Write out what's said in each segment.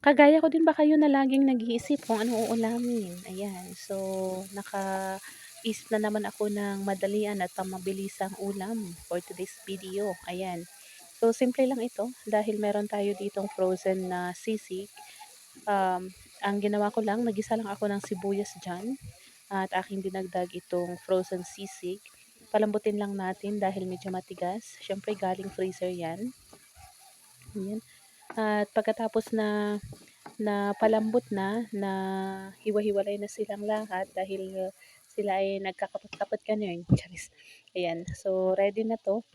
Kagaya ko din ba kayo na laging nag-iisip kung anong uulamin? Ayan, so nakaisip na naman ako ng madalian at pamabilisang ulam for today's video, ayan. So simple lang ito dahil meron tayo ditong frozen na sisig. Ang ginawa ko lang, nagisa lang ako ng sibuyas diyan at aking dinagdag itong frozen sisig. Palambutin lang natin dahil medyo matigas. Siyempre galing freezer 'yan, ayan. At pagkatapos na palambot na hiwa-hiwalay na silang lahat dahil sila ay nagkakapot-kapot gano'n, charis. Ayan, so ready na 'to.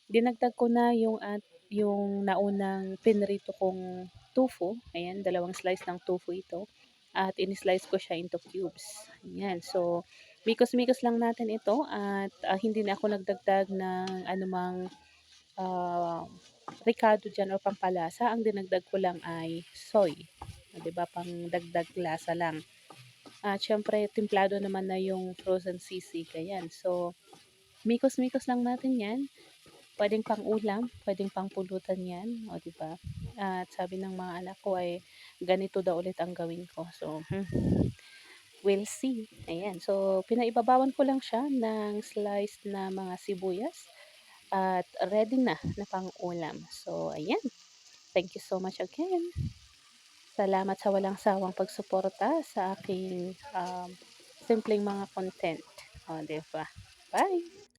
Dinagdag ko na yung naunang pinrito kong tofu, ayan, 2 slice ng tofu ito at ini-slice ko siya into cubes, ayan. So, mikos-mikos lang natin ito at, hindi na ako nagdagdag ng anumang, ah, rekado diyan o pampalasa, ang dinagdag ko lang ay soy, oh, 'di ba, pangdagdag lasa lang. At siyempre templado naman na yung frozen sisig, ayan. So, mikos-mikos lang natin 'yan. Puwedeng pang-ulam, puwedeng pang-pulutan 'yan, oh, 'di ba? At sabi ng mga anak ko ay ganito daw ulit ang gawin ko. So, we'll see. Ayan, so pinaibabawan ko lang siya ng slice na mga sibuyas at ready na na pang-ulam. So, ayan, thank you so much again. Salamat sa walang sawang pagsuporta sa aking, simpleng mga content. Oh, 'di ba? Bye.